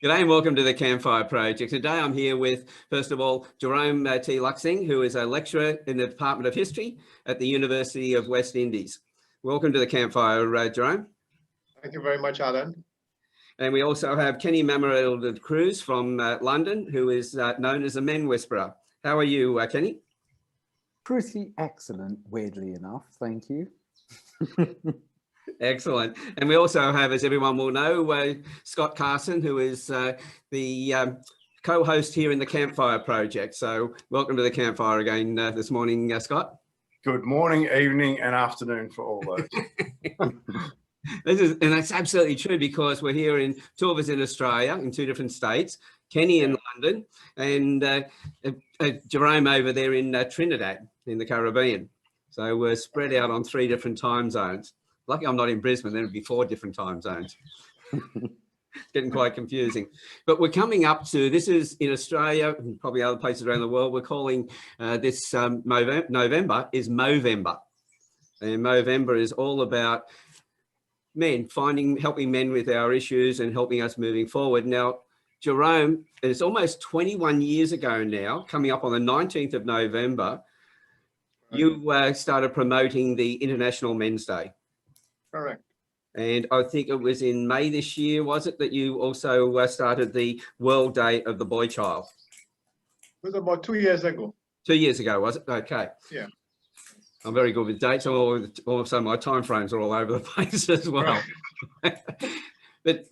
G'day and welcome to the Campfire Project. Today I'm here with, first of all, Jerome Teelucksingh, who is a lecturer in the Department of History at the University of West Indies. Welcome to the Campfire, Jerome. Thank you very much, Alan. And we also have Kenny Mammarella-D'Cruz from London, who is known as a Men Whisperer. How are you, Kenny? Pretty excellent, weirdly enough. Thank you. Excellent. And we also have, as everyone will know, Scott Carson, who is the co-host here in the Campfire Project. So welcome to the Campfire again this morning, Scott. Good morning, evening and afternoon for all those. And that's absolutely true, because we're here in two of us in Australia, in two different states, Kenny in London and Jerome over there in Trinidad in the Caribbean. So we're spread out on three different time zones. Lucky I'm not in Brisbane, then it'd be 4 different time zones. It's getting quite confusing. But we're coming up to, this is in Australia and probably other places around the world, we're calling this November is Movember. And Movember is all about men, helping men with our issues and helping us moving forward. Now, Jerome, it's almost 21 years ago now, coming up on the 19th of November, you started promoting the International Men's Day. Correct. And I think it was in May this year, was it, that you also started the World Day of the Boy Child? It was about 2 years ago. 2 years ago, was it? Okay. Yeah. I'm very good with dates. Also, my time frames are all over the place as well. But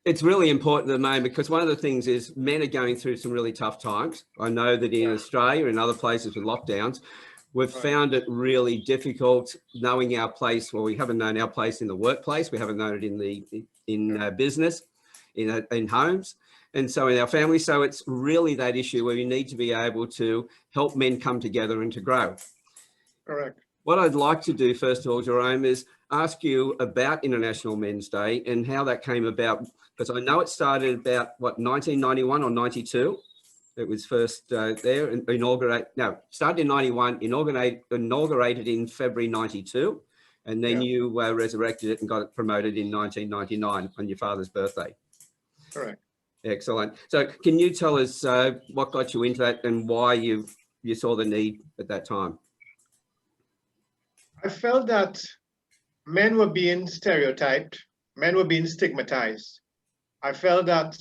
it's really important at the moment, because one of the things is men are going through some really tough times. I know that in Australia and other places with lockdowns, we've found it really difficult knowing our place. Well, we haven't known our place in the workplace. We haven't known it in business, in homes, and so in our families. So it's really that issue where you need to be able to help men come together and to grow. Correct. What I'd like to do, first of all, Jerome, is ask you about International Men's Day and how that came about, because I know it started about, what, 1991 or 92? It was first there and started in 91, inaugurated in February 92, and then you resurrected it and got it promoted in 1999 on your father's birthday. Correct. Excellent. So can you tell us what got you into that and why you saw the need at that time? I felt that men were being stereotyped, men were being stigmatized. I felt that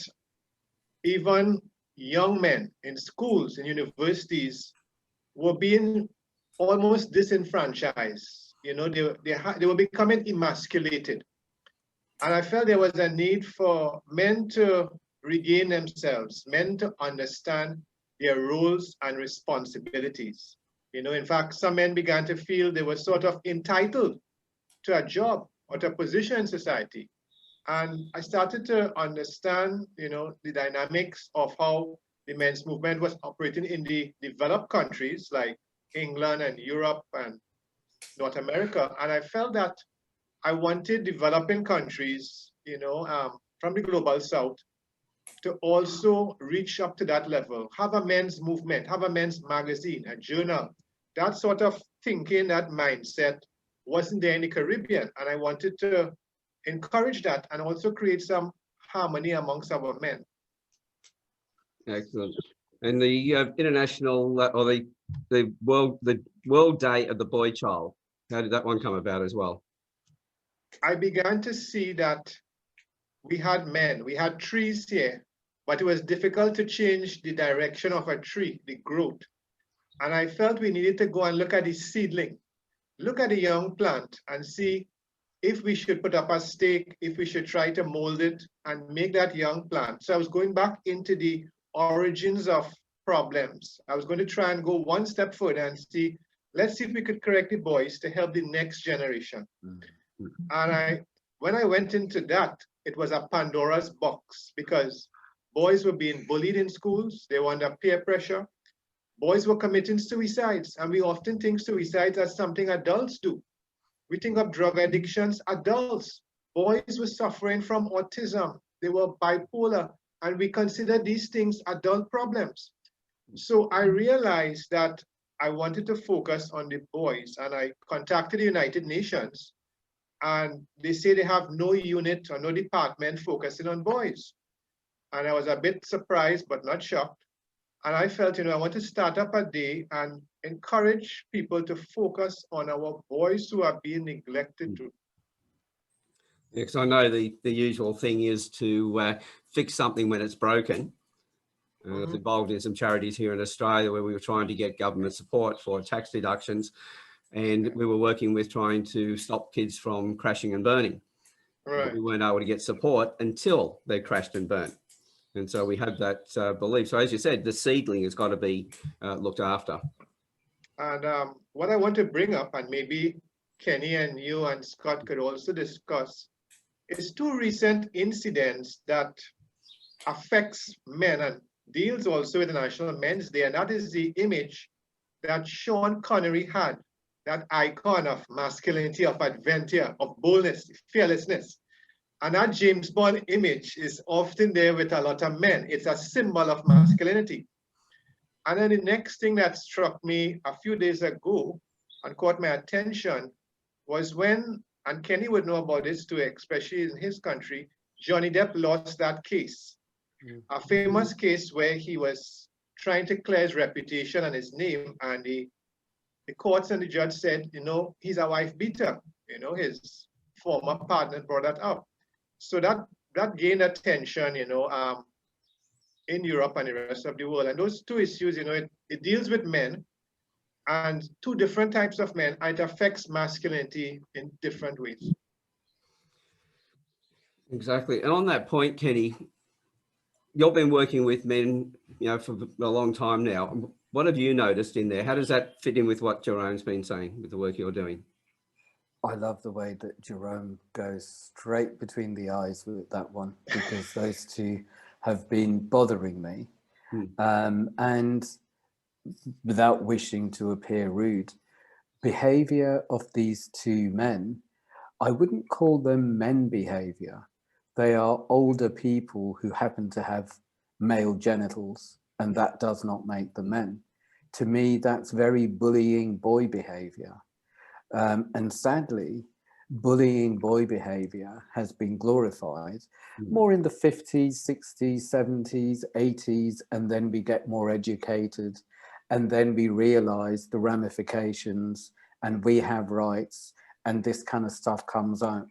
even young men in schools and universities were being almost disenfranchised. You know, they were becoming emasculated. And I felt there was a need for men to regain themselves, men to understand their roles and responsibilities. You know, in fact, some men began to feel they were sort of entitled to a job or to a position in society. And I started to understand, you know, the dynamics of how the men's movement was operating in the developed countries like England and Europe and North America. And I felt that I wanted developing countries, you know, from the global south to also reach up to that level, have a men's movement, have a men's magazine, a journal. That sort of thinking, that mindset wasn't there in the Caribbean. And I wanted to encourage that and also create some harmony amongst our men. Excellent. And the international or the World Day of the Boy Child, how did that one come about as well? I began to see that we had men, we had trees here, but it was difficult to change the direction of a tree, the growth. And I felt we needed to go and look at the seedling, look at the young plant and see if we should put up a stake, if we should try to mold it and make that young plant. So I was going back into the origins of problems. I was going to try and go one step further and see, let's see if we could correct the boys to help the next generation. And when I went into that, it was a Pandora's box, because boys were being bullied in schools. They were under peer pressure. Boys were committing suicides. And we often think suicides as something adults do. We think of drug addictions, adults. Boys were suffering from autism. They were bipolar. And we consider these things adult problems. So I realized that I wanted to focus on the boys, and I contacted the United Nations, and they say they have no unit or no department focusing on boys. and I was a bit surprised, but not shocked. And I felt, I want to start up a day and encourage people to focus on our boys who are being neglected too. Because I know the usual thing is to fix something when it's broken. I was involved in some charities here in Australia where we were trying to get government support for tax deductions, and we were working with trying to stop kids from crashing and burning. Right. But we weren't able to get support until they crashed and burnt. And so we had that belief. So as you said, the seedling has got to be looked after. And what I want to bring up, and maybe Kenny and you and Scott could also discuss, is two recent incidents that affects men and deals also with the National Men's Day, and that is the image that Sean Connery had, that icon of masculinity, of adventure, of boldness, fearlessness. And that James Bond image is often there with a lot of men. It's a symbol of masculinity. And then the next thing that struck me a few days ago and caught my attention was when, and Kenny would know about this too, especially in his country, Johnny Depp lost that case. A famous case where he was trying to clear his reputation and his name, and the courts and the judge said, he's a wife beater. His former partner brought that up. So that gained attention, in Europe and the rest of the world. And those two issues, it deals with men and two different types of men, and it affects masculinity in different ways. Exactly. And on that point, Kenny, you've been working with men, for a long time now. What have you noticed in there? How does that fit in with what Jerome's been saying with the work you're doing? I love the way that Jerome goes straight between the eyes with that one, because those two have been bothering me. And without wishing to appear rude, behavior of these two men, I wouldn't call them men behavior. They are older people who happen to have male genitals, and that does not make them men. To me, that's very bullying boy behavior. And sadly, bullying boy behavior has been glorified more in the 50s, 60s, 70s, 80s, and then we get more educated, and then we realize the ramifications, and we have rights, and this kind of stuff comes out.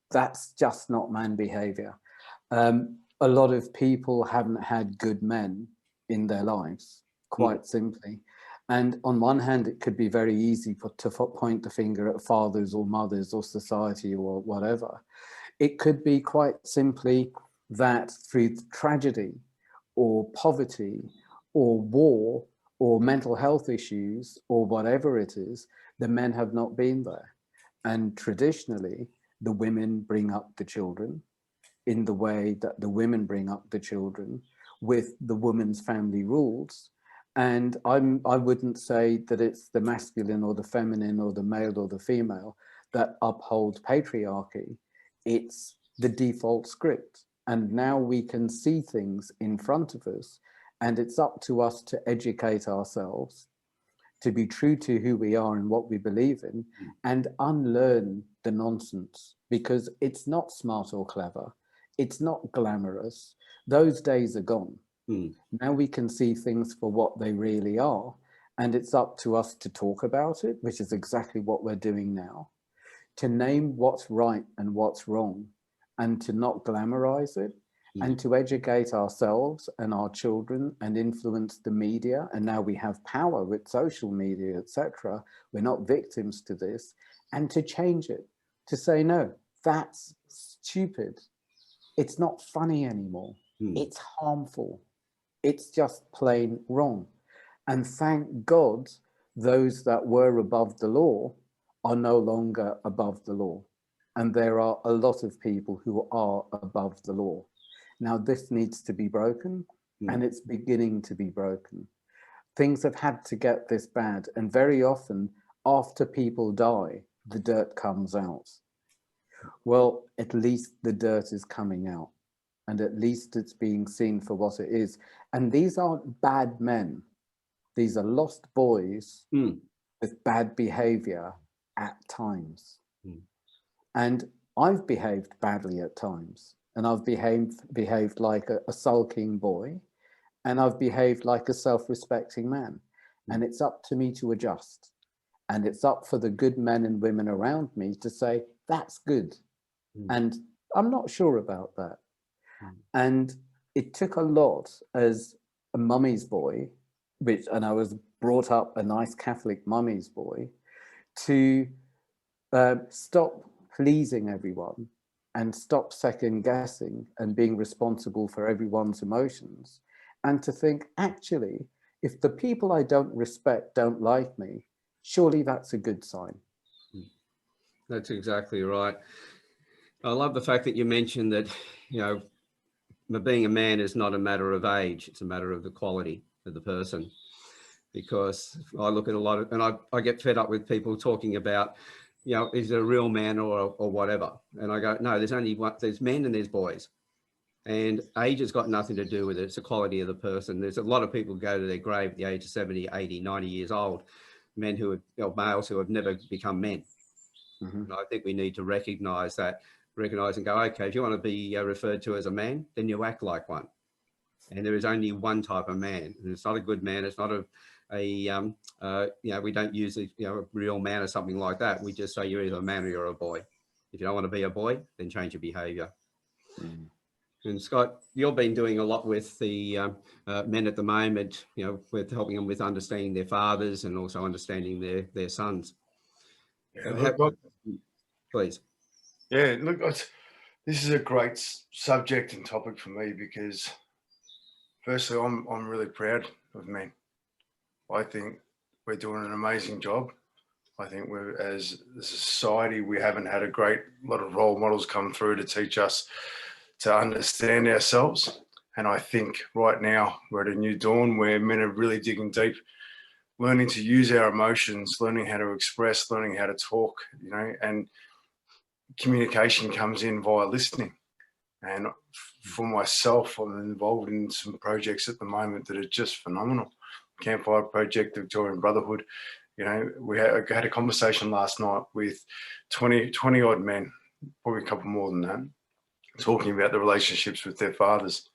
That's just not man behavior. A lot of people haven't had good men in their lives, quite simply. And on one hand, it could be very easy to point the finger at fathers or mothers or society or whatever. It could be quite simply that through tragedy or poverty or war or mental health issues or whatever it is, the men have not been there. And traditionally, the women bring up the children in the way that the women bring up the children, with the woman's family rules. And I wouldn't say that it's the masculine or the feminine or the male or the female that uphold patriarchy. It's the default script. And now we can see things in front of us, and it's up to us to educate ourselves, to be true to who we are and what we believe in, and unlearn the nonsense, because it's not smart or clever. It's not glamorous. Those days are gone. Now we can see things for what they really are, and it's up to us to talk about it, which is exactly what we're doing now, to name what's right and what's wrong, and to not glamorize it, and to educate ourselves and our children and influence the media. And now we have power with social media, etc. We're not victims to this, and to change it, to say, no, that's stupid. It's not funny anymore. It's harmful. It's just plain wrong. And thank God, those that were above the law are no longer above the law. And there are a lot of people who are above the law. Now, this needs to be broken, and it's beginning to be broken. Things have had to get this bad. And very often, after people die, the dirt comes out. Well, at least the dirt is coming out, and at least it's being seen for what it is. And these aren't bad men. These are lost boys with bad behavior at times. And I've behaved badly at times. and I've behaved like a sulking boy, and I've behaved like a self-respecting man. And it's up to me to adjust. And it's up for the good men and women around me to say, that's good. And I'm not sure about that. And it took a lot as a mummy's boy, and I was brought up a nice Catholic mummy's boy, to stop pleasing everyone and stop second guessing and being responsible for everyone's emotions, and to think, actually, if the people I don't respect don't like me, surely that's a good sign. That's exactly right. I love the fact that you mentioned that, you know, being a man is not a matter of age, it's a matter of the quality of the person. Because I look at a lot of, and I get fed up with people talking about, you know, is it a real man or whatever? And I go, no, there's only one, there's men and there's boys. And age has got nothing to do with it. It's the quality of the person. There's a lot of people go to their grave at the age of 70, 80, 90 years old, men who have, you know, males who have never become men. And I think we need to recognize that, recognize and go, okay, if you want to be referred to as a man, then you act like one. And there is only one type of man, and it's not a good man. It's not you know, we don't use a, you know, a real man or something like that. We just say you're either a man or you're a boy. If you don't want to be a boy, then change your behavior. And Scott, you've been doing a lot with the men at the moment, you know, with helping them with understanding their fathers and also understanding their sons. Yeah, Please. Yeah, look, this is a great subject and topic for me because, firstly, I'm really proud of men. I think we're doing an amazing job. I think we're, as a society, we haven't had a great lot of role models come through to teach us to understand ourselves. And I think right now we're at a new dawn where men are really digging deep, learning to use our emotions, learning how to express, learning how to talk, you know, and communication comes in via listening. And for myself, I'm involved in some projects at the moment that are just phenomenal. Campfire Project, the Victorian Brotherhood. You know, I had a conversation last night with 20 odd men, probably a couple more than that, talking about the relationships with their fathers.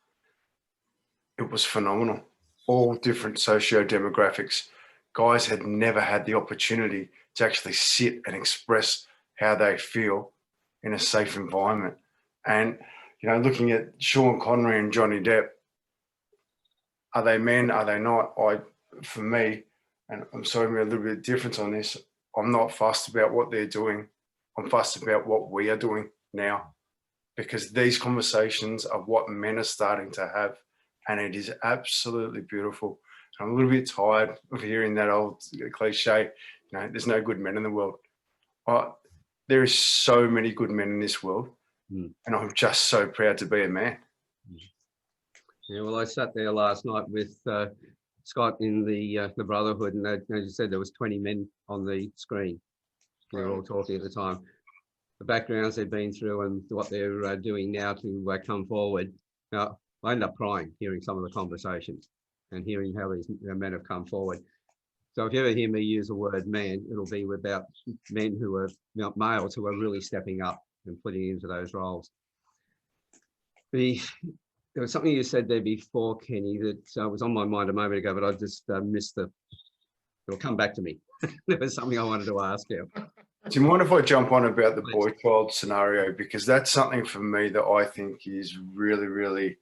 It was phenomenal. All different socio-demographics. Guys had never had the opportunity to actually sit and express how they feel in a safe environment. And, you know, looking at Sean Connery and Johnny Depp, are they men? Are they not? For me, and I'm sorry I'm a little bit different on this, I'm not fussed about what they're doing. I'm fussed about what we are doing now, because these conversations are what men are starting to have, and it is absolutely beautiful. I'm a little bit tired of hearing that old cliche, you know, there's no good men in the world. There is so many good men in this world, and I'm just so proud to be a man. Yeah, well, I sat there last night with Scott in the Brotherhood, and as you said, there was 20 men on the screen. They were all talking at the time. The backgrounds they've been through and what they're doing now to come forward. Now, I ended up crying hearing some of the conversations and hearing how these men have come forward. So if you ever hear me use the word man, it'll be about men who are, you know, males who are really stepping up and putting into those roles. There was something you said there before, Kenny, that was on my mind a moment ago, but I just missed it'll come back to me. There was something I wanted to ask you. Do you mind if I jump on about the boy-child scenario? Because that's something for me that I think is really, really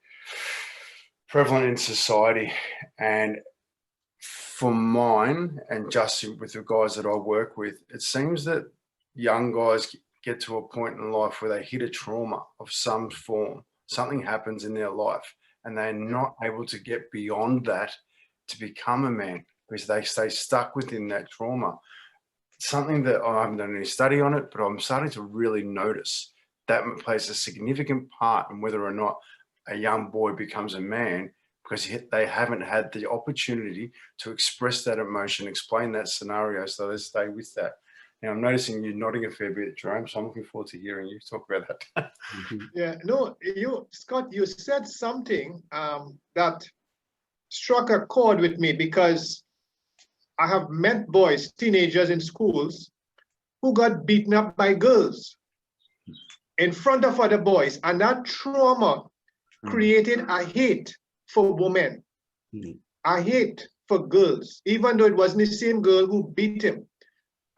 prevalent in society. And for mine, and just with the guys that I work with, it seems that young guys get to a point in life where they hit a trauma of some form. Something happens in their life and they're not able to get beyond that to become a man because they stay stuck within that trauma. Something that I haven't done any study on it, but I'm starting to really notice that plays a significant part in whether or not a young boy becomes a man, because they haven't had the opportunity to express that emotion, explain that scenario, so they stay with that. Now, I'm noticing you nodding a fair bit, Jerome, so I'm looking forward to hearing you talk about that. Yeah, no, Scott, you said something that struck a chord with me, because I have met boys, teenagers in schools, who got beaten up by girls. in front of other boys, and that trauma created a hate for women, a hate for girls, even though it wasn't the same girl who beat him.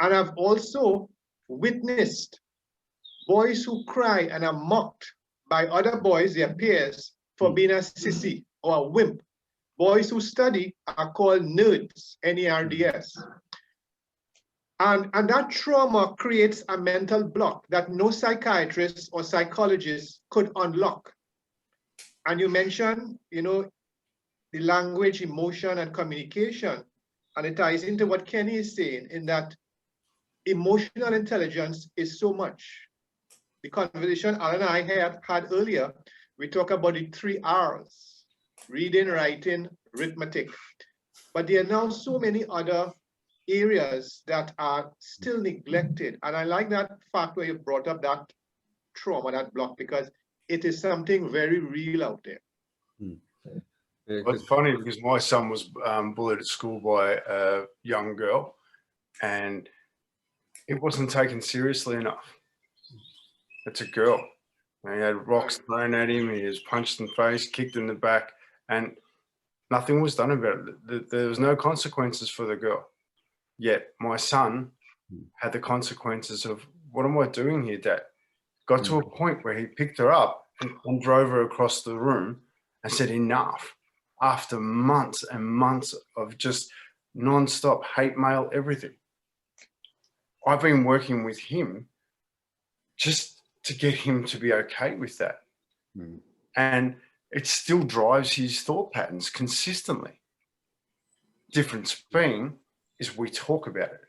And I've also witnessed boys who cry and are mocked by other boys, their peers, for being a sissy or a wimp. Boys who study are called nerds, N-E-R-D-S. And that trauma creates a mental block that no psychiatrist or psychologist could unlock. And you mentioned, you know, the language, emotion, and communication. And it ties into what Kenny is saying, in that emotional intelligence is so much. The conversation Alan and I had earlier, we talk about the 3 R's: reading, writing, arithmetic. But there are now so many other areas that are still neglected. And I like that fact where you brought up that trauma, that block, because it is something very real out there. Well, it's funny because my son was bullied at school by a young girl, and it wasn't taken seriously enough. It's a girl. And he had rocks thrown at him, he was punched in the face, kicked in the back, and nothing was done about it. There was no consequences for the girl. Yet my son had the consequences of, what am I doing here, Dad? Got to a point where he picked her up and drove her across the room and said, enough. After months and months of just non-stop hate mail, everything. I've been working with him just to get him to be okay with that. And it still drives his thought patterns consistently. Difference being is we talk about it.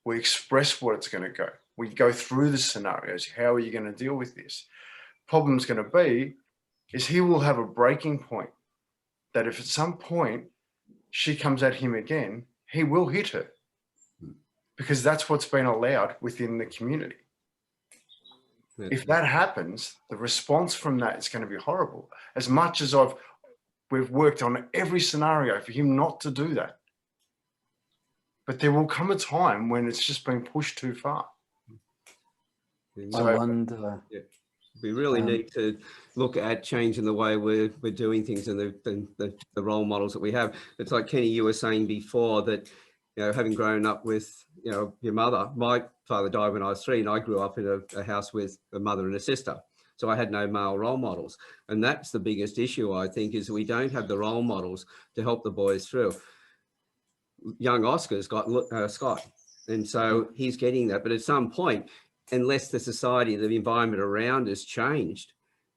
We express what it's going to go. We go through the scenarios. How are you going to deal with this? Problem's going to be is he will have a breaking point that if at some point she comes at him again, he will hit her, because that's what's been allowed within the community. If that happens, the response from that is going to be horrible. As much as we've worked on every scenario for him not to do that. But there will come a time when it's just been pushed too far. I wonder. We really need to look at changing the way we're doing things and the role models that we have. It's like, Kenny, you were saying before that, you know, having grown up with, you know, your mother, my father died when I was 3, and I grew up in a house with a mother and a sister. So I had no male role models. And that's the biggest issue, I think, is we don't have the role models to help the boys through. Young Oscar's got Scott, and so he's getting that. But at some point, unless the society, the environment around us changed,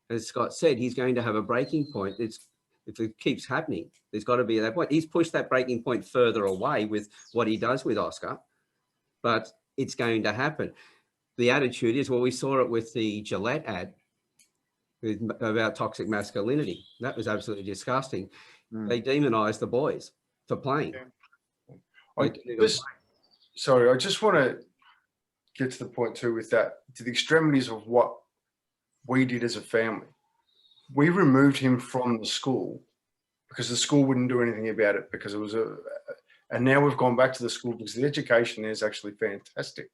as Scott said, he's going to have a breaking point. If it keeps happening, there's got to be that point. He's pushed that breaking point further away with what he does with Oscar, but it's going to happen. The attitude is, well, we saw it with the Gillette ad about toxic masculinity. That was absolutely disgusting. They demonized the boys for playing. I just want to get to the point too with that, to the extremities of what we did as a family. We removed him from the school because the school wouldn't do anything about it, because it was and now we've gone back to the school because the education there is actually fantastic.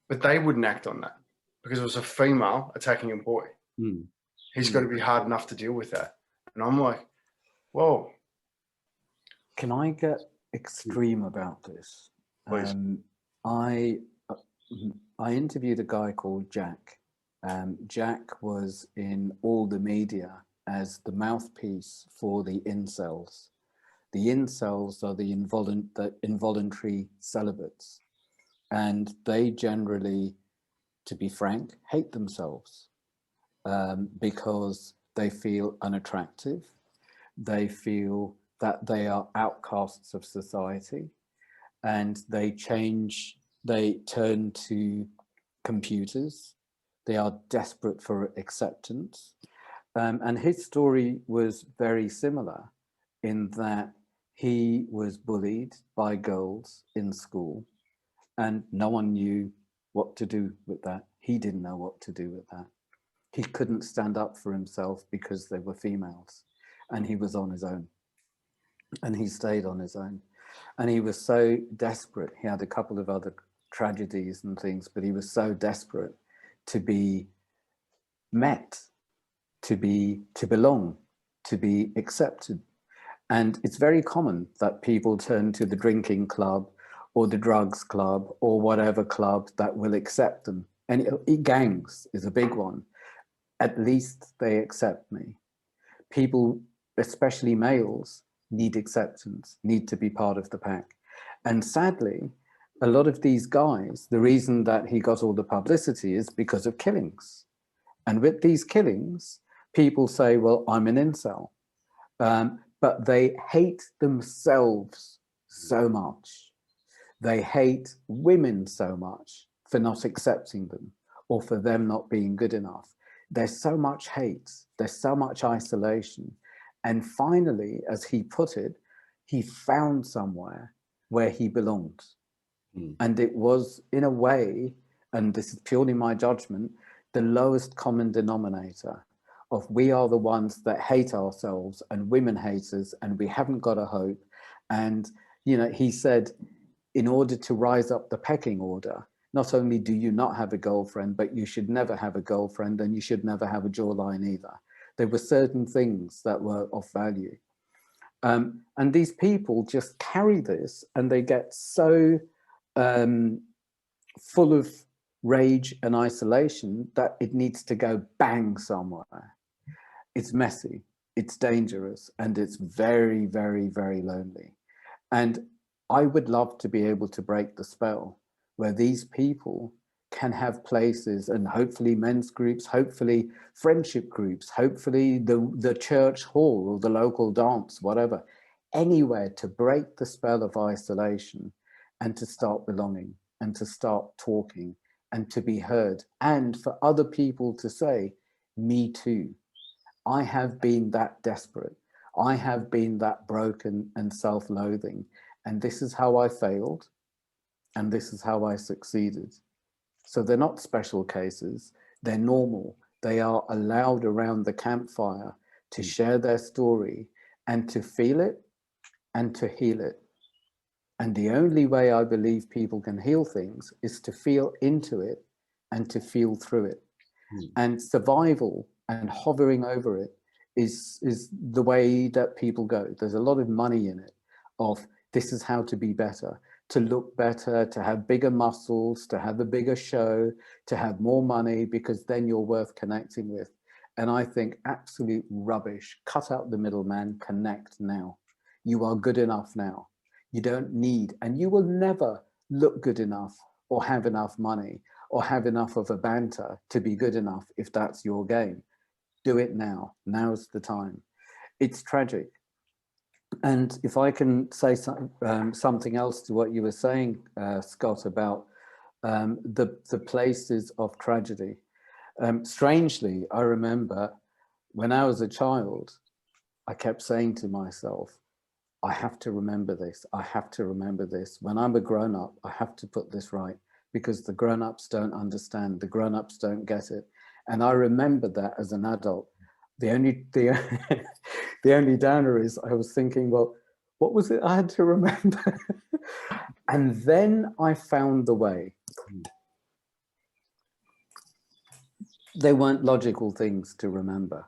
But they wouldn't act on that because it was a female attacking a boy. He's got to be hard enough to deal with that. And I'm like, whoa. Can I get extreme about this? Please. I interviewed a guy called Jack. Jack was in all the media as the mouthpiece for the incels. The incels are the involuntary celibates, and they generally, to be frank, hate themselves because they feel unattractive. They feel that they are outcasts of society, and they turn to computers. They are desperate for acceptance. And his story was very similar in that he was bullied by girls in school, and no one knew what to do with that. He didn't know what to do with that. He couldn't stand up for himself because they were females, and he was on his own. And he stayed on his own. And he was so desperate. He had a couple of other tragedies and things, but he was so desperate to be met, to belong, to be accepted. And it's very common that people turn to the drinking club or the drugs club or whatever club that will accept them. And gangs is a big one. At least they accept me. People, especially males, need acceptance, need to be part of the pack. And sadly, a lot of these guys, the reason that he got all the publicity is because of killings. And with these killings, people say, well, I'm an incel. But they hate themselves so much. They hate women so much for not accepting them or for them not being good enough. There's so much hate, there's so much isolation. And finally, as he put it, he found somewhere where he belonged. And it was, in a way, and this is purely my judgment, the lowest common denominator of we are the ones that hate ourselves and women hate us and we haven't got a hope. And, you know, he said, in order to rise up the pecking order, not only do you not have a girlfriend, but you should never have a girlfriend and you should never have a jawline either. There were certain things that were of value. And these people just carry this and they get so full of rage and isolation that it needs to go bang somewhere. It's messy, it's dangerous, and it's very, very, very lonely. And I would love to be able to break the spell where these people can have places, and hopefully men's groups, hopefully friendship groups, hopefully the church hall or the local dance, whatever, anywhere to break the spell of isolation and to start belonging and to start talking and to be heard, and for other people to say, me too. I have been that desperate. I have been that broken and self-loathing. And this is how I failed. And this is how I succeeded. So they're not special cases. They're normal. They are allowed around the campfire to share their story and to feel it and to heal it. And the only way I believe people can heal things is to feel into it and to feel through it. And survival and hovering over it is the way that people go. There's a lot of money in it of this is how to be better, to look better, to have bigger muscles, to have a bigger show, to have more money, because then you're worth connecting with. And I think absolute rubbish. Cut out the middleman, connect now. You are good enough now. You don't need, and you will never look good enough or have enough money or have enough of a banter to be good enough if that's your game. Do it now. Now's the time. It's tragic. And if I can say something else to what you were saying, Scott, about the places of tragedy. Strangely, I remember when I was a child, I kept saying to myself, I have to remember this. I have to remember this. When I'm a grown-up, I have to put this right because the grown-ups don't understand. The grown-ups don't get it. And I remember that as an adult. The only downer is I was thinking, well, what was it I had to remember? And then I found the way. They weren't logical things to remember.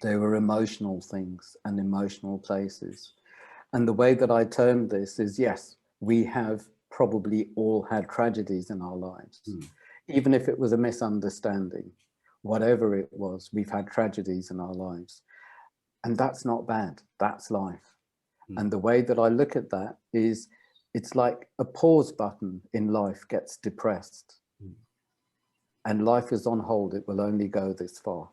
They were emotional things and emotional places. And the way that I termed this is, yes, we have probably all had tragedies in our lives. Even if it was a misunderstanding, whatever it was, we've had tragedies in our lives. And that's not bad, that's life. And the way that I look at that is, it's like a pause button in life gets depressed. And life is on hold, it will only go this far.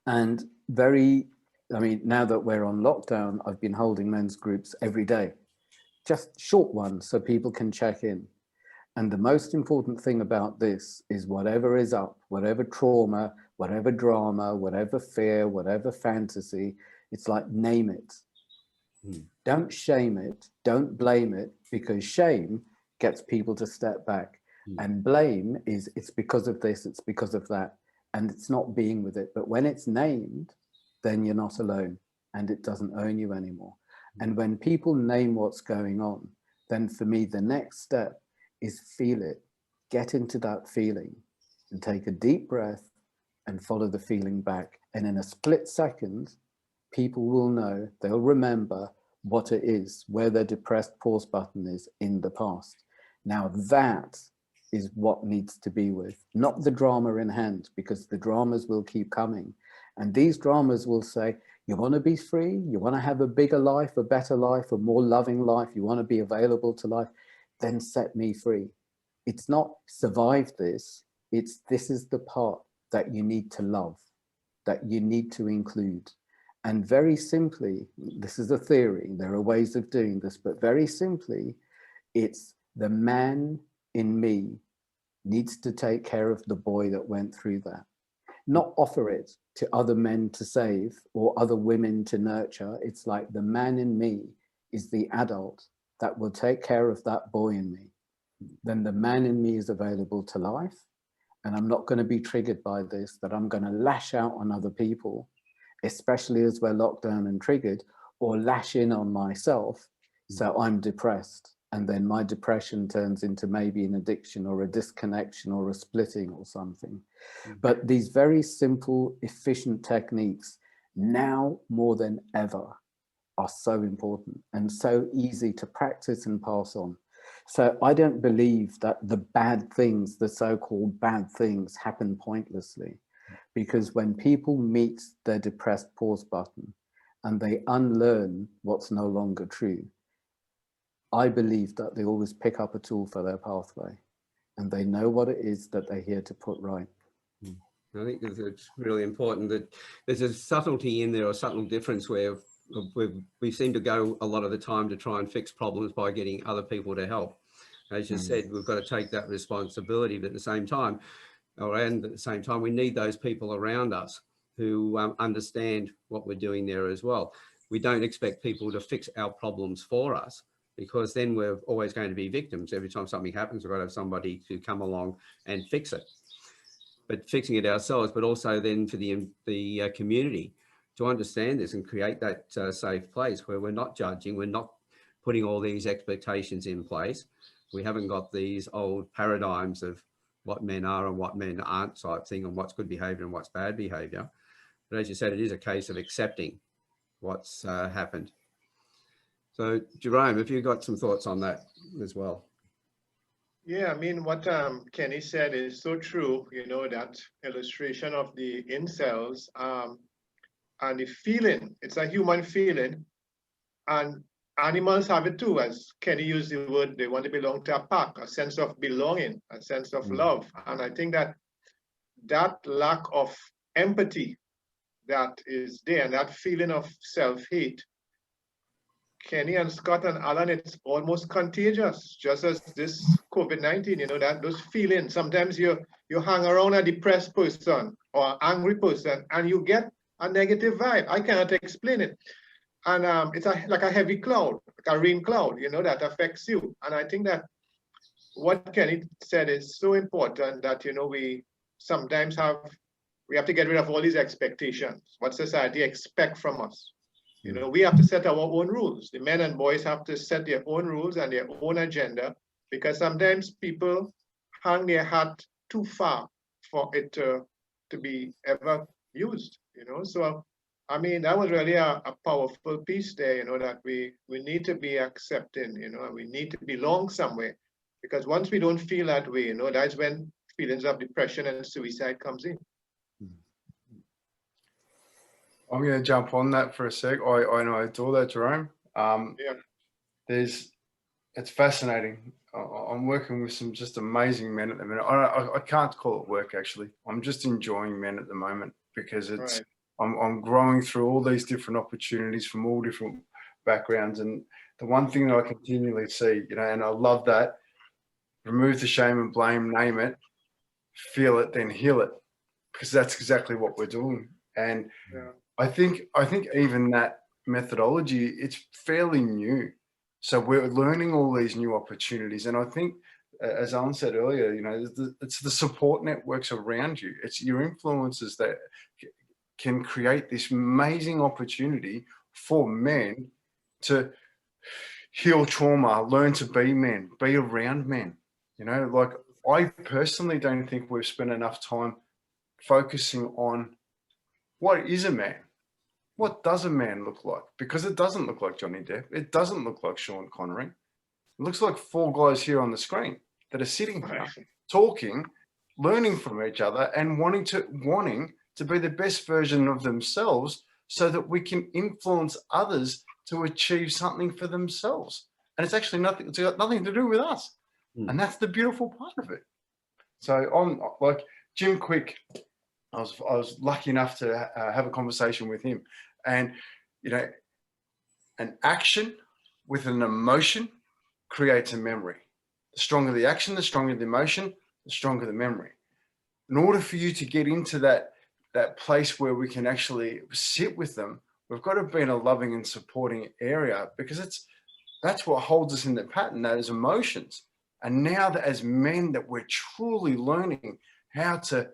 And now that we're on lockdown, I've been holding men's groups every day, just short ones so people can check in. And the most important thing about this is whatever is up, whatever trauma, whatever drama, whatever fear, whatever fantasy, it's like, name it. Don't shame it, don't blame it, because shame gets people to step back. And blame is, it's because of this, it's because of that. And it's not being with it. But when it's named, then you're not alone and it doesn't own you anymore. And when people name what's going on, then for me, the next step is feel it, get into that feeling and take a deep breath and follow the feeling back. And in a split second, people will know, they'll remember what it is, where their depressed pause button is in the past. Now that is what needs to be with, not the drama in hand, because the dramas will keep coming. And these dramas will say, you want to be free, you want to have a bigger life, a better life, a more loving life, you want to be available to life, then set me free. It's not survive this, it's this is the part that you need to love, that you need to include. And very simply, this is a theory, there are ways of doing this, but very simply, it's the man in me needs to take care of the boy that went through that. Not offer it to other men to save or other women to nurture. It's like the man in me is the adult that will take care of that boy in me. Then the man in me is available to life. And I'm not going to be triggered by this, that I'm going to lash out on other people, especially as we're locked down and triggered, or lash in on myself. So I'm depressed. And then my depression turns into maybe an addiction or a disconnection or a splitting or something. But these very simple, efficient techniques now more than ever are so important and so easy to practice and pass on. So I don't believe that the bad things, the so-called bad things, happen pointlessly, because when people meet their depressed pause button and they unlearn what's no longer true, I believe that they always pick up a tool for their pathway and they know what it is that they're here to put right. I think it's really important that there's a subtlety in there, or subtle difference, where we seem to go a lot of the time to try and fix problems by getting other people to help. As you said, we've got to take that responsibility, but at the same time, we need those people around us who understand what we're doing there as well. We don't expect people to fix our problems for us, because then we're always going to be victims. Every time something happens, we've got to have somebody to come along and fix it. But fixing it ourselves, but also then for the community to understand this and create that safe place where we're not judging, we're not putting all these expectations in place. We haven't got these old paradigms of what men are and what men aren't type thing, and what's good behavior and what's bad behavior. But as you said, it is a case of accepting what's happened. So Jerome, have you got some thoughts on that as well? Yeah, I mean, what Kenny said is so true, you know, that illustration of the incels and the feeling, it's a human feeling, and animals have it too, as Kenny used the word, they want to belong to a pack, a sense of belonging, a sense of love. And I think that that lack of empathy that is there, and that feeling of self-hate, Kenny and Scott and Alan, it's almost contagious, just as this COVID-19, you know, that those feelings. Sometimes you hang around a depressed person or an angry person and you get a negative vibe. I cannot explain it. And it's like a heavy cloud, like a rain cloud, you know, that affects you. And I think that what Kenny said is so important, that, you know, we sometimes have to get rid of all these expectations, what society expects from us. You know, we have to set our own rules. The men and boys have to set their own rules and their own agenda, because sometimes people hang their hat too far for it to be ever used, you know. So, I mean, that was really a powerful piece there, you know, that we need to be accepting, you know, and we need to belong somewhere. Because once we don't feel that way, you know, that's when feelings of depression and suicide comes in. I'm going to jump on that for a sec. I know I adore that, Jerome. It's fascinating. I'm working with some just amazing men at the minute. I can't call it work, actually. I'm just enjoying men at the moment, because it's I'm growing through all these different opportunities from all different backgrounds. And the one thing that I continually see, you know, and I love that, remove the shame and blame, name it, feel it, then heal it, because that's exactly what we're doing. And I think even that methodology, it's fairly new. So we're learning all these new opportunities. And I think, as Alan said earlier, you know, it's the support networks around you. It's your influences that can create this amazing opportunity for men to heal trauma, learn to be men, be around men. You know, like I personally don't think we've spent enough time focusing on what is a man. What does a man look like? Because it doesn't look like Johnny Depp. It doesn't look like Sean Connery. It looks like 4 guys here on the screen that are sitting here, talking, learning from each other, and wanting to be the best version of themselves, so that we can influence others to achieve something for themselves. And it's actually nothing. It's got nothing to do with us, and that's the beautiful part of it. So on, like Jim Quick, I was lucky enough to have a conversation with him, and you know, an action with an emotion creates a memory. The stronger the action, the stronger the emotion, the stronger the memory. In order for you to get into that place where we can actually sit with them, we've got to be in a loving and supporting area, because that's what holds us in the pattern, those emotions. And now that as men that we're truly learning how to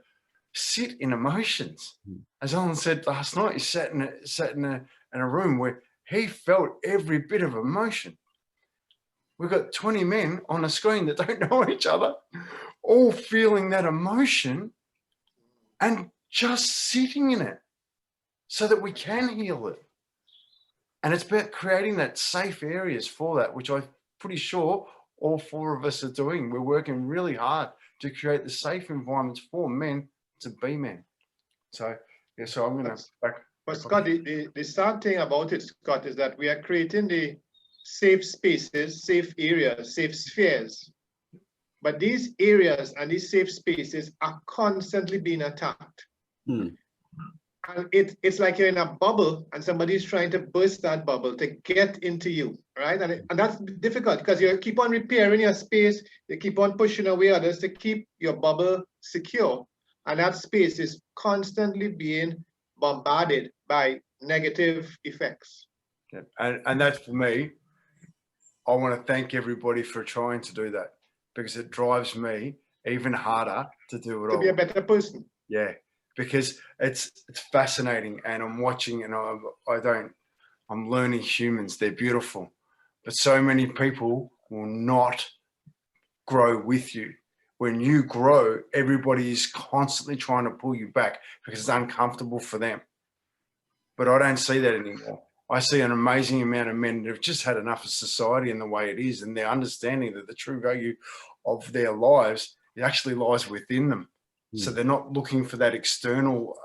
sit in emotions. As Alan said last night, he sat in a room where he felt every bit of emotion. We've got 20 men on a screen that don't know each other, all feeling that emotion and just sitting in it so that we can heal it. And it's about creating that safe areas for that, which I'm pretty sure all 4 of us are doing. We're working really hard to create the safe environments for men to be men. So, yeah, so I'm going to back. But Scott, the sad thing about it, Scott, is that we are creating the safe spaces, safe areas, safe spheres. But these areas and these safe spaces are constantly being attacked. And it's like you're in a bubble and somebody's trying to burst that bubble to get into you, right? And that's difficult, because you keep on repairing your space, you keep on pushing away others to keep your bubble secure. And that space is constantly being bombarded by negative effects. Yeah. And that's, for me, I want to thank everybody for trying to do that, because it drives me even harder to do it all. To be a better person. Yeah, because it's fascinating, and I'm watching, and I'm learning humans. They're beautiful, but so many people will not grow with you. When you grow, everybody is constantly trying to pull you back because it's uncomfortable for them. But I don't see that anymore. I see an amazing amount of men that have just had enough of society and the way it is, and they're understanding that the true value of their lives, it actually lies within them. So they're not looking for that external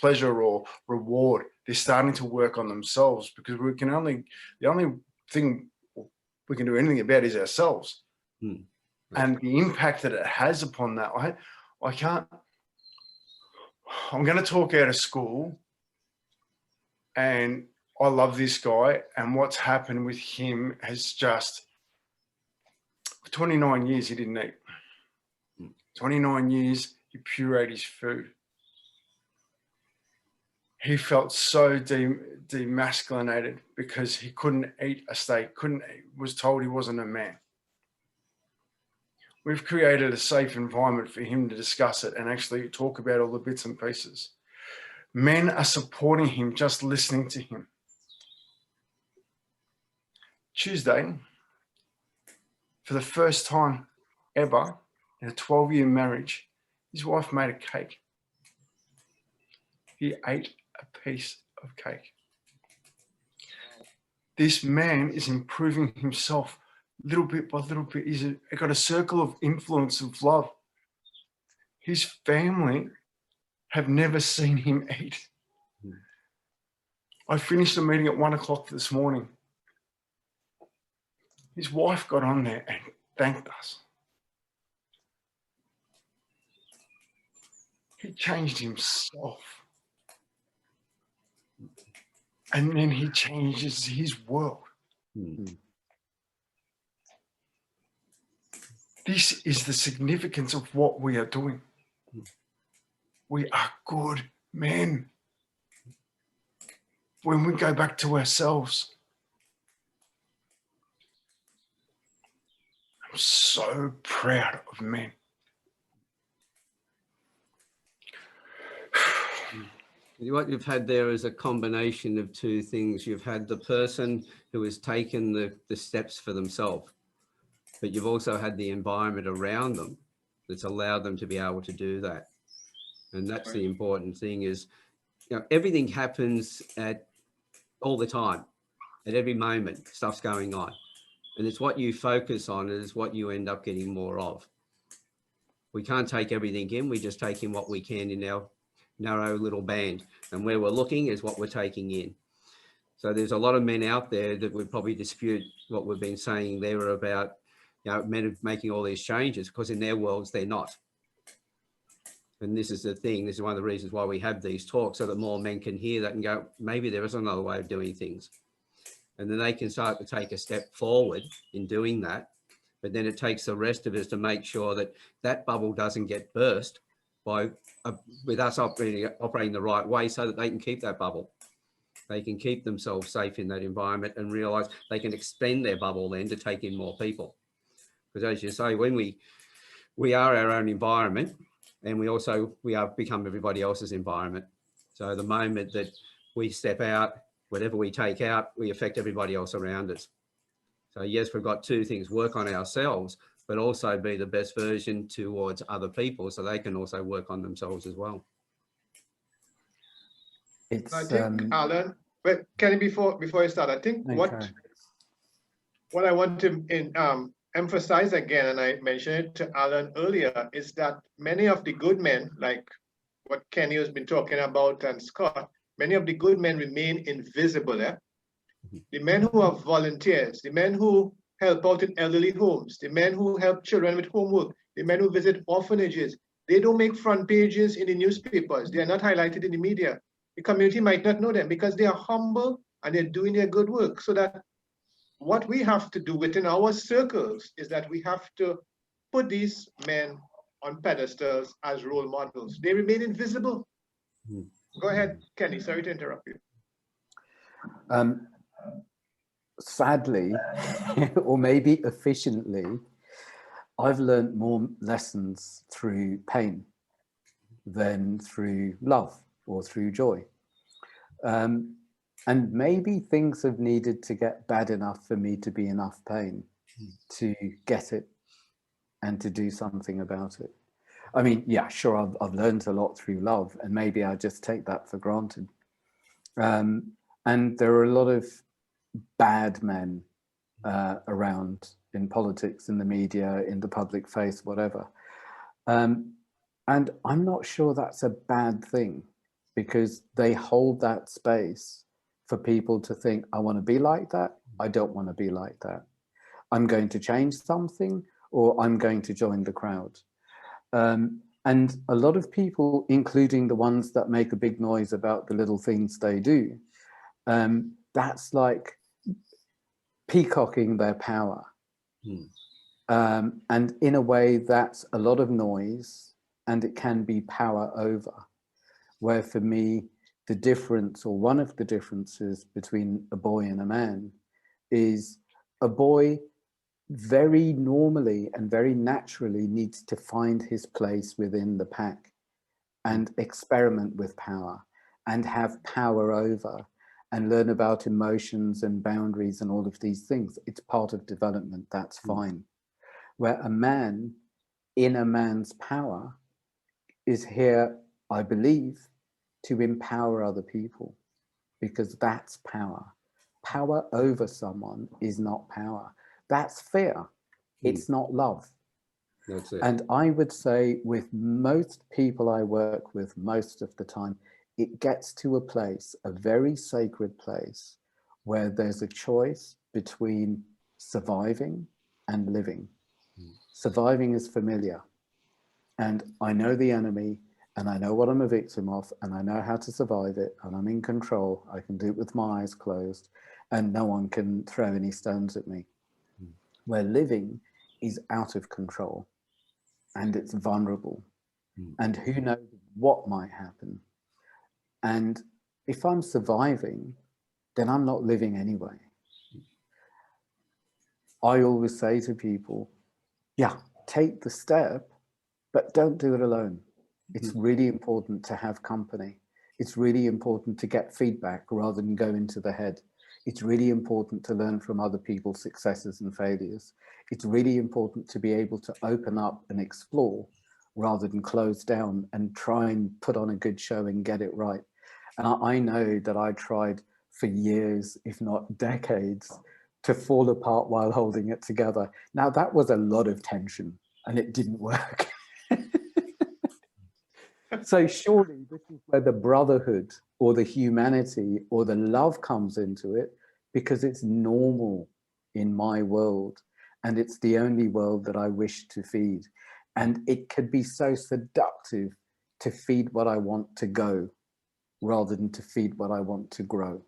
pleasure or reward. They're starting to work on themselves, because the only thing we can do anything about is ourselves. And the impact that it has upon that, I'm going to talk out of school, and I love this guy, and what's happened with him has just, for 29 years, he didn't eat. 29 years, he pureed his food. He felt so demasculinated because he couldn't eat a steak, was told he wasn't a man. We've created a safe environment for him to discuss it and actually talk about all the bits and pieces. Men are supporting him, just listening to him. Tuesday, for the first time ever in a 12-year marriage, his wife made a cake. He ate a piece of cake. This man is improving himself little bit by little bit. He's got a circle of influence of love. His family have never seen him eat. I finished the meeting at 1 o'clock this morning. His wife got on there and thanked us. He changed himself. And then he changes his world. This is the significance of what we are doing. We are good men. When we go back to ourselves, I'm so proud of men. What you've had there is a combination of 2 things. You've had the person who has taken the steps for themselves, but you've also had the environment around them that's allowed them to be able to do that. And that's the important thing is, everything happens at all the time, at every moment, stuff's going on. And it's what you focus on is what you end up getting more of. We can't take everything in, we just take in what we can in our narrow little band. And where we're looking is what we're taking in. So there's a lot of men out there that would probably dispute what we've been saying there about, men making all these changes, because in their worlds, they're not. And this is the thing, this is one of the reasons why we have these talks, so that more men can hear that and go, maybe there is another way of doing things. And then they can start to take a step forward in doing that. But then it takes the rest of us to make sure that that bubble doesn't get burst by with us operating the right way, so that they can keep that bubble. They can keep themselves safe in that environment and realize they can extend their bubble then to take in more people. Because as you say, when we are our own environment, and we become everybody else's environment. So the moment that we step out, whatever we take out, we affect everybody else around us. So yes, we've got two things: work on ourselves, but also be the best version towards other people, so they can also work on themselves as well. It's, I think, Alan, but Kenny, before I start, I think okay. what I want to emphasize again, and I mentioned it to Alan earlier, is that many of the good men, like what Kenny has been talking about and Scott, many of the good men remain invisible. The men who are volunteers, the men who help out in elderly homes, the men who help children with homework, the men who visit orphanages, they don't make front pages in the newspapers. They are not highlighted in the media. The community might not know them because they are humble and they're doing their good work. So that what we have to do within our circles is that we have to put these men on pedestals as role models. They remain invisible. Go ahead, Kenny, sorry to interrupt you. Sadly, or maybe efficiently, I've learned more lessons through pain than through love or through joy. And maybe things have needed to get bad enough for me to be enough pain to get it and to do something about it. I mean, yeah, sure, I've learned a lot through love, and maybe I just take that for granted. And there are a lot of bad men around in politics, in the media, in the public face, whatever. And I'm not sure that's a bad thing, because they hold that space for people to think, I want to be like that, I don't want to be like that. I'm going to change something, or I'm going to join the crowd. And a lot of people, including the ones that make a big noise about the little things they do, that's like peacocking their power. And in a way, that's a lot of noise, and it can be power over. Where for me, the difference, or one of the differences between a boy and a man, is a boy very normally and very naturally needs to find his place within the pack and experiment with power and have power over and learn about emotions and boundaries and all of these things. It's part of development, that's fine. Where a man, in a man's power, is here, I believe, to empower other people, because that's power. Power over someone is not power. That's fear. It's not love. That's it. And I would say with most people I work with most of the time, it gets to a place, a very sacred place, where there's a choice between surviving and living. Surviving is familiar. And I know the enemy, and I know what I'm a victim of, and I know how to survive it, and I'm in control. I can do it with my eyes closed, and no one can throw any stones at me. Where living is out of control, and it's vulnerable, and who knows what might happen. And if I'm surviving, then I'm not living anyway. I always say to people, yeah, take the step, but don't do it alone. It's really important to have company. It's really important to get feedback rather than go into the head. It's really important to learn from other people's successes and failures. It's really important to be able to open up and explore rather than close down and try and put on a good show and get it right. And I know that I tried for years, if not decades, to fall apart while holding it together. Now that was a lot of tension and it didn't work. So surely this is where the brotherhood or the humanity or the love comes into it, because it's normal in my world and it's the only world that I wish to feed. And it could be so seductive to feed what I want to go rather than to feed what I want to grow.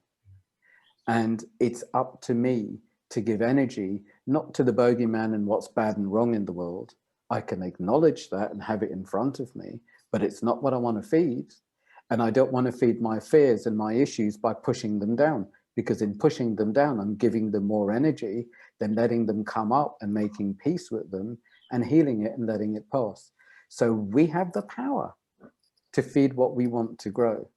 And it's up to me to give energy, not to the bogeyman and what's bad and wrong in the world. I can acknowledge that and have it in front of me, but it's not what I want to feed. And I don't want to feed my fears and my issues by pushing them down, because in pushing them down, I'm giving them more energy than letting them come up and making peace with them and healing it and letting it pass. So we have the power to feed what we want to grow.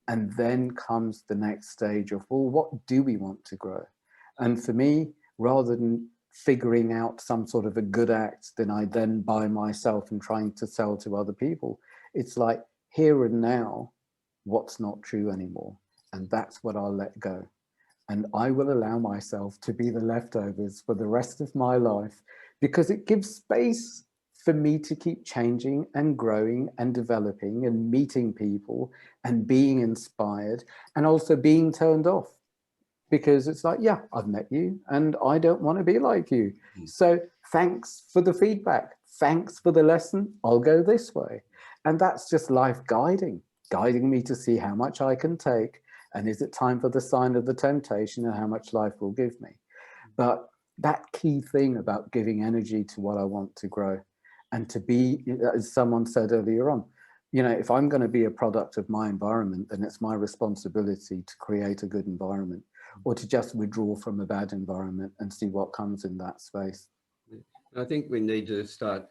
And then comes the next stage of, well, what do we want to grow? And for me, rather than figuring out some sort of a good act that I then buy myself and trying to sell to other people, it's like here and now, what's not true anymore. And that's what I'll let go. And I will allow myself to be the leftovers for the rest of my life, because it gives space for me to keep changing and growing and developing and meeting people and being inspired and also being turned off. Because it's like, yeah, I've met you and I don't want to be like you. So thanks for the feedback. Thanks for the lesson. I'll go this way. And that's just life guiding me to see how much I can take. And is it time for the sign of the temptation and how much life will give me? But that key thing about giving energy to what I want to grow and to be, as someone said earlier on, you know, if I'm going to be a product of my environment, then it's my responsibility to create a good environment, or to just withdraw from a bad environment and see what comes in that space. I think we need to start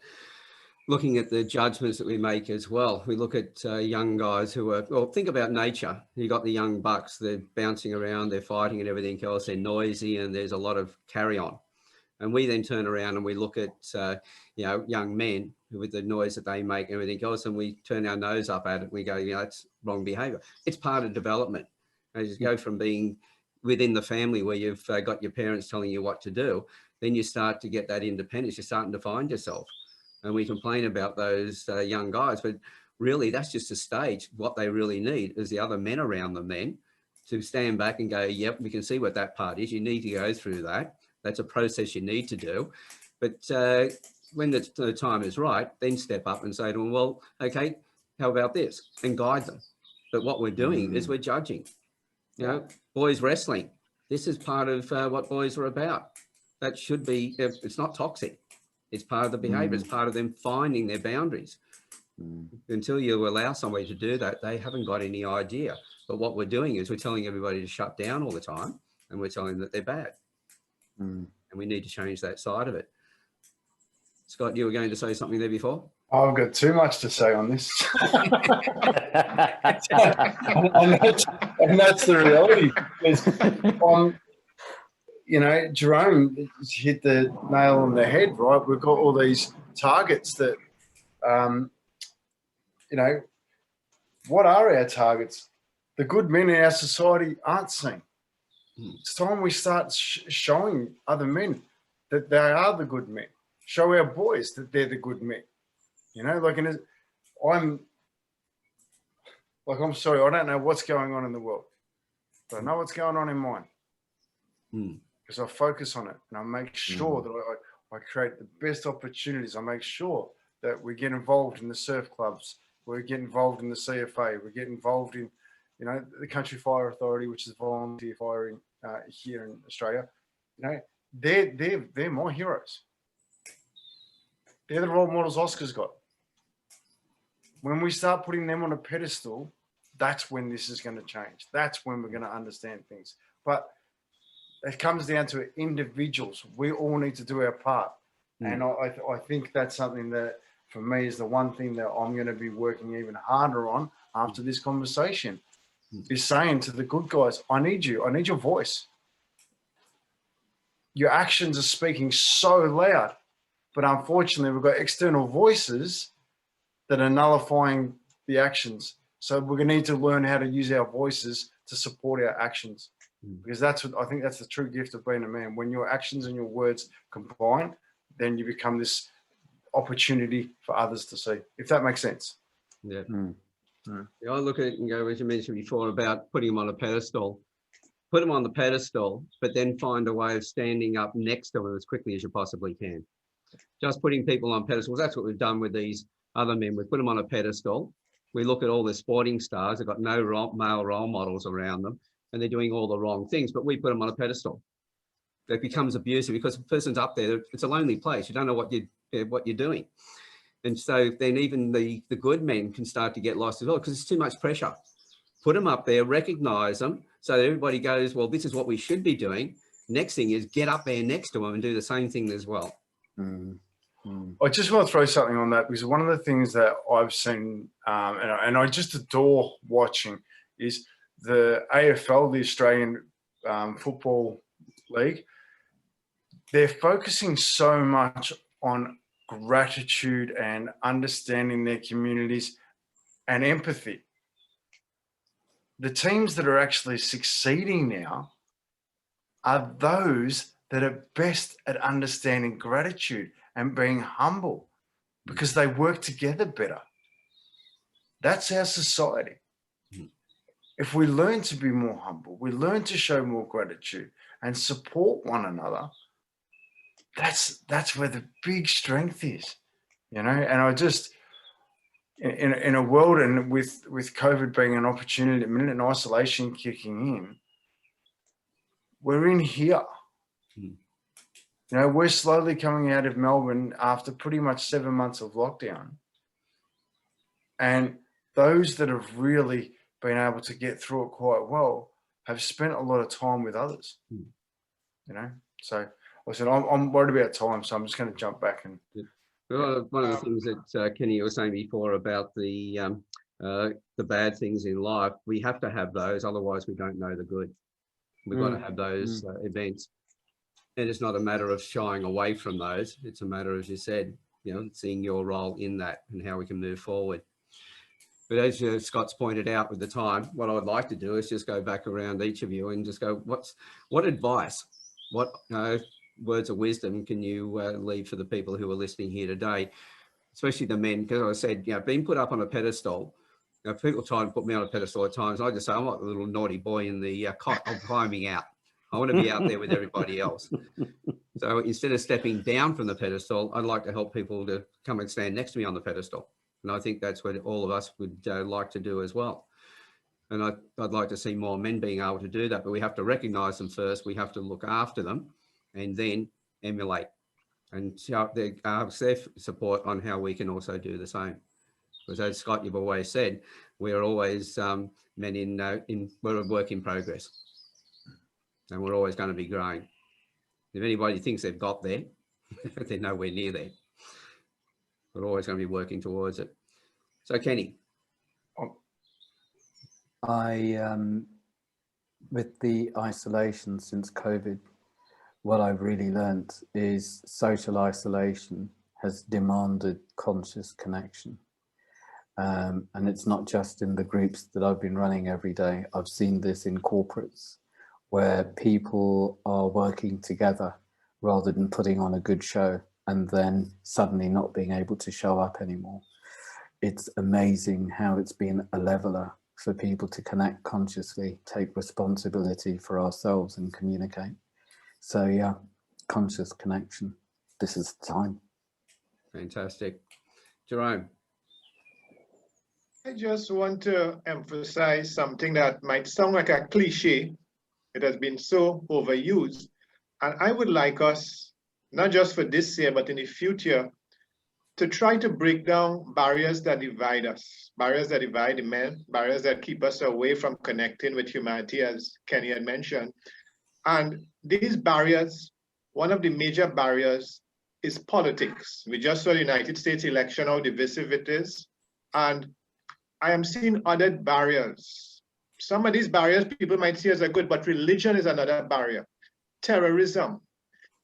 looking at the judgments that we make as well. We look at young guys who are, well, think about nature. You got the young bucks, they're bouncing around, they're fighting and everything else, they're noisy and there's a lot of carry on. And we then turn around and we look at, you know, young men with the noise that they make and everything else, and we turn our nose up at it and we go, you know, it's wrong behavior. It's part of development. As you go from being within the family where you've got your parents telling you what to do, then you start to get that independence. You're starting to find yourself. And we complain about those young guys, but really that's just a stage. What they really need is the other men around them then to stand back and go, yep, we can see what that part is. You need to go through that. That's a process you need to do. But when the time is right, then step up and say to them, well, okay, how about this? And guide them. But what we're doing is we're judging. You know, boys wrestling. This is part of what boys are about. That should be, it's not toxic. It's part of the behavior. It's part of them finding their boundaries. Until you allow somebody to do that, they haven't got any idea. But what we're doing is we're telling everybody to shut down all the time, and we're telling them that they're bad. And we need to change that side of it. Scott, you were going to say something there before? I've got too much to say on this. and that's the reality. You know, Jerome hit the nail on the head, right? We've got all these targets that, you know, what are our targets? The good men in our society aren't seen. It's time we start showing other men that they are the good men. Show our boys that they're the good men. You know, like, I'm sorry, I don't know what's going on in the world, but I know what's going on in mine. Because I focus on it and I make sure that I create the best opportunities. I make sure that we get involved in the surf clubs, we get involved in the CFA, we get involved in, you know, the Country Fire Authority, which is volunteer firing here in Australia. You know, they're my heroes. They're the role models Oscar's got. When we start putting them on a pedestal, that's when this is going to change. That's when we're going to understand things. But it comes down to individuals. We all need to do our part. And I think that's something that, for me, is the one thing that I'm going to be working even harder on after this conversation. is saying to the good guys, I need you. I need your voice. Your actions are speaking so loud, but unfortunately we've got external voices that are nullifying the actions. So we're going to need to learn how to use our voices to support our actions, because that's what I think that's the true gift of being a man. When your actions and your words combine, then you become this opportunity for others to see, if that makes sense. Yeah. Yeah, I look at it and go, as you mentioned before, about putting them on a pedestal. Put them on the pedestal, but then find a way of standing up next to them as quickly as you possibly can. Just putting people on pedestals, that's what we've done with these other men. We put them on a pedestal. We look at all the sporting stars, they've got no male role models around them, and they're doing all the wrong things, but we put them on a pedestal. It becomes abusive because the person's up there, it's a lonely place. You don't know what you're doing. And so then even the good men can start to get lost as well, because it's too much pressure. Put them up there, recognize them, so that everybody goes, well, this is what we should be doing. Next thing is get up there next to them and do the same thing as well. I just want to throw something on that, because one of the things that I've seen, and I just adore watching, is the AFL, the Australian Football League. They're focusing so much on gratitude and understanding their communities and empathy. The teams that are actually succeeding now are those that are best at understanding gratitude and being humble, because they work together better. That's our society. If we learn to be more humble, we learn to show more gratitude and support one another, that's where the big strength is, you know. And I just, in a world, and with COVID being an opportunity, and isolation kicking in, we're in here. You know, we're slowly coming out of Melbourne after pretty much 7 months of lockdown. And those that have really been able to get through it quite well have spent a lot of time with others, you know. So I said, I'm worried about time, so I'm just going to jump back. And well, one of the things that Kenny was saying before about the bad things in life, we have to have those, otherwise we don't know the good. We've got to have those events. And it's not a matter of shying away from those. It's a matter, as you said, you know, seeing your role in that and how we can move forward. But as Scott's pointed out with the time, what I would like to do is just go back around each of you and just go, what advice, what words of wisdom can you leave for the people who are listening here today, especially the men? Because I said, you know, being put up on a pedestal, you know, people try and put me on a pedestal at times. I just say, I'm like the little naughty boy in the cot. I'm climbing out. I want to be out there with everybody else. So instead of stepping down from the pedestal, I'd like to help people to come and stand next to me on the pedestal. And I think that's what all of us would like to do as well. And I'd like to see more men being able to do that, but we have to recognize them first. We have to look after them and then emulate and show their support on how we can also do the same. Because as Scott, you've always said, we're always men we're a work in progress. And we're always going to be growing. If anybody thinks they've got there, they're nowhere near there. We're always going to be working towards it. So, Kenny. With the isolation since COVID, what I've really learnt is social isolation has demanded conscious connection. And it's not just in the groups that I've been running every day. I've seen this in corporates, where people are working together rather than putting on a good show and then suddenly not being able to show up anymore. It's amazing how it's been a leveler for people to connect consciously, take responsibility for ourselves and communicate. So yeah, conscious connection. This is the time. Fantastic. Jerome. I just want to emphasize something that might sound like a cliche. It has been so overused. And I would like us, not just for this year, but in the future, to try to break down barriers that divide us, barriers that divide the men, barriers that keep us away from connecting with humanity, as Kenny had mentioned. And these barriers, one of the major barriers is politics. We just saw the United States election, how divisive it is. And I am seeing other barriers, some of these barriers people might see as a good, but religion is another barrier. Terrorism.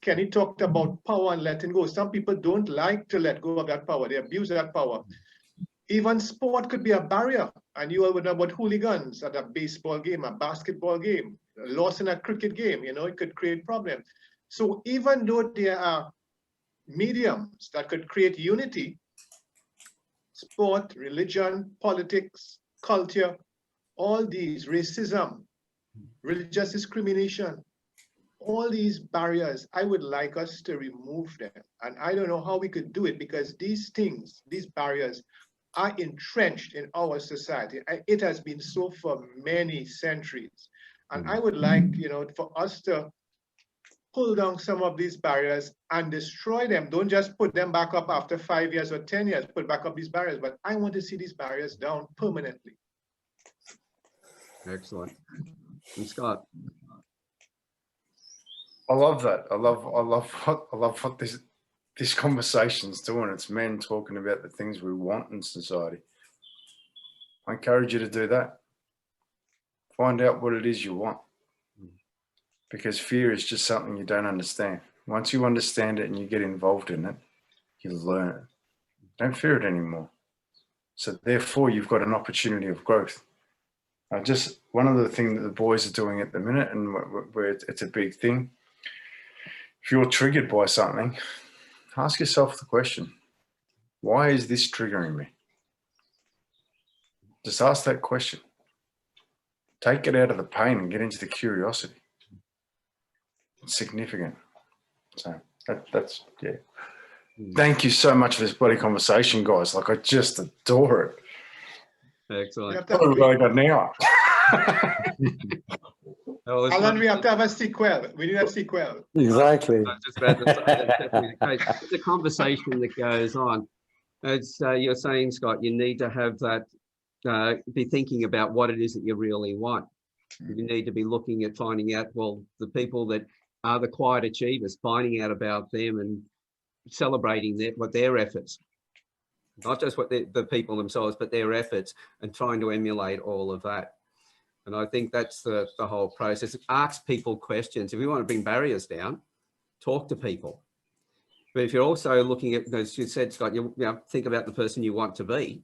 Kenny talked about power and letting go. Some people don't like to let go of that power. They abuse that power. Even sport could be a barrier. And you all would know about hooligans at a baseball game, a basketball game, a loss in a cricket game, you know, it could create problems. So even though there are mediums that could create unity, sport, religion, politics, culture, all these, racism, religious discrimination, all these barriers, I would like us to remove them. And I don't know how we could do it, because these things, these barriers are entrenched in our society. It has been so for many centuries. And I would like, you know, for us to pull down some of these barriers and destroy them. Don't just put them back up after 5 years or 10 years, put back up these barriers, but I want to see these barriers down permanently. Excellent. And Scott. I love that. I love what this conversation's doing. It's men talking about the things we want in society. I encourage you to do that. Find out what it is you want. Because fear is just something you don't understand. Once you understand it and you get involved in it, you learn it. Don't fear it anymore. So therefore, you've got an opportunity of growth. One of the things that the boys are doing at the minute, and where it's a big thing, if you're triggered by something, ask yourself the question, why is this triggering me? Just ask that question. Take it out of the pain and get into the curiosity. It's significant. So that's, yeah. Thank you so much for this bloody conversation, guys. Like, I just adore it. Excellent. What have we got now? Alan, we have to have a sequel. We need a sequel. Exactly. I was just about to say that's definitely the case. It's a conversation that goes on. It's you're saying, Scott, you need to have that, be thinking about what it is that you really want. You need to be looking at finding out, well, the people that are the quiet achievers, finding out about them and celebrating their efforts. Not just what the people themselves, but their efforts, and trying to emulate all of that. And I think that's the whole process. Ask people questions. If you want to bring barriers down, talk to people. But if you're also looking at, as you said, Scott, you know, think about the person you want to be.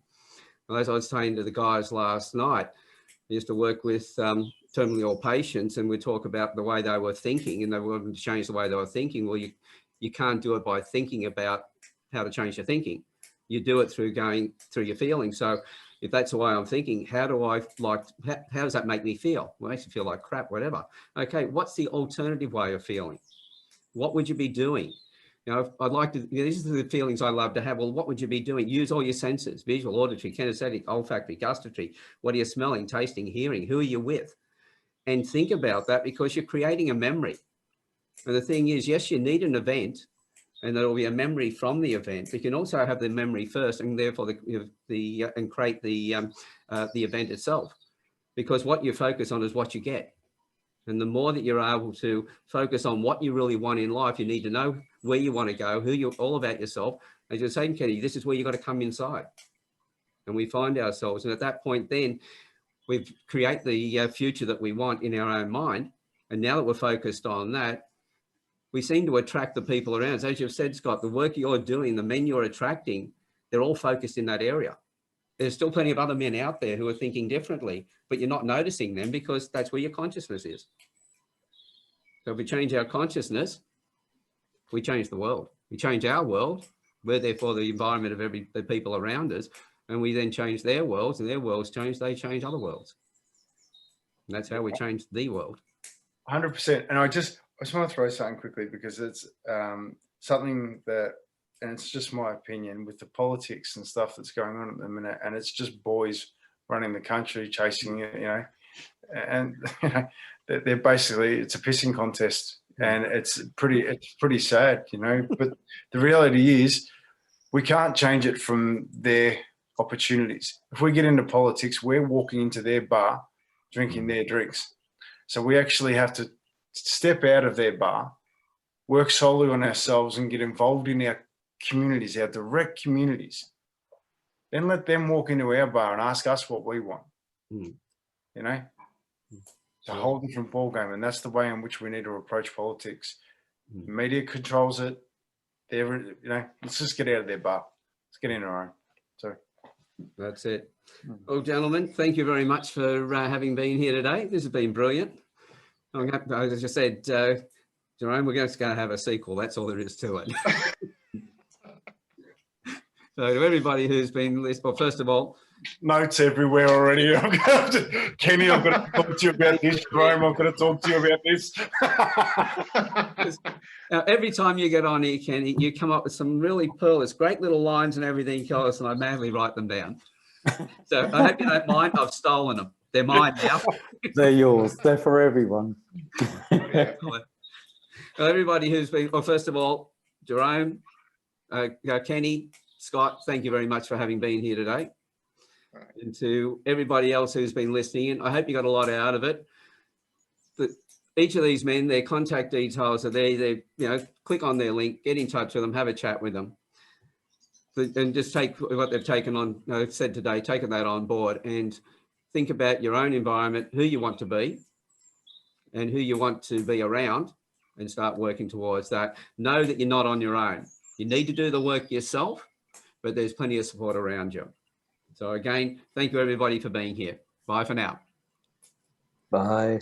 Well, as I was saying to the guys last night, I used to work with terminally ill patients, and we talk about the way they were thinking, and they wanted to change the way they were thinking. Well, you can't do it by thinking about how to change your thinking. You do it through going through your feelings. So if that's the way I'm thinking, how does that make me feel? Well, it makes me feel like crap, whatever. Okay, what's the alternative way of feeling? What would you be doing? You know, I'd like to, you know, these are the feelings I love to have. Well, what would you be doing? Use all your senses: visual, auditory, kinesthetic, olfactory, gustatory. What are you smelling, tasting, hearing? Who are you with? And think about that, because you're creating a memory. And the thing is, yes, you need an event, and there'll be a memory from the event. You can also have the memory first, and therefore and create the event itself, because what you focus on is what you get. And the more that you're able to focus on what you really want in life, you need to know where you want to go, who you're all about yourself. As you're saying, Kenny, this is where you got to come inside. And we find ourselves. And at that point, then we create the future that we want in our own mind. And now that we're focused on that, we seem to attract the people around us. As you've said, Scott, the work you're doing, the men you're attracting, they're all focused in that area. There's still plenty of other men out there who are thinking differently, but you're not noticing them because that's where your consciousness is. So if we change our consciousness, we change the world. We change our world. We're therefore the environment of the people around us. And we then change their worlds, and their worlds change, they change other worlds. And that's how we change the world. 100%. And I just want to throw something quickly, because it's something that, and it's just my opinion, with the politics and stuff that's going on at the minute, and it's just boys running the country, chasing it, you know, and you know, they're basically, it's a pissing contest, and it's pretty sad, you know. But the reality is, we can't change it from their opportunities. If we get into politics, we're walking into their bar, drinking their drinks. So we actually have to step out of their bar, work solely on ourselves, and get involved in our communities, our direct communities. Then let them walk into our bar and ask us what we want. You know, It's a whole different ballgame, and that's the way in which we need to approach politics. Media controls it. Let's just get out of their butt. Let's get in our own. So that's it. Well, gentlemen, thank you very much for having been here today. This has been brilliant. As I said, Jerome, we're just going to have a sequel. That's all there is to it. So to everybody who's been listening, well, first of all, notes everywhere already. Kenny, I'm going to talk to you about this. Jerome, I'm going to talk to you about this. Now, every time you get on here, Kenny, you come up with some really pearls, great little lines and everything, Carson, and I madly write them down. So I hope you don't mind. I've stolen them. They're mine now. They're yours. They're for everyone. Well, everybody who's been, well, first of all, Jerome, Kenny, Scott, thank you very much for having been here today. Right. And to everybody else who's been listening in, I hope you got a lot out of it. But each of these men, their contact details are there. Click on their link, get in touch with them, have a chat with them. And just take what they've taken on, said today, taking that on board and think about your own environment, who you want to be and who you want to be around, and start working towards that. Know that you're not on your own. You need to do the work yourself, but there's plenty of support around you. So again, thank you everybody for being here. Bye for now. Bye.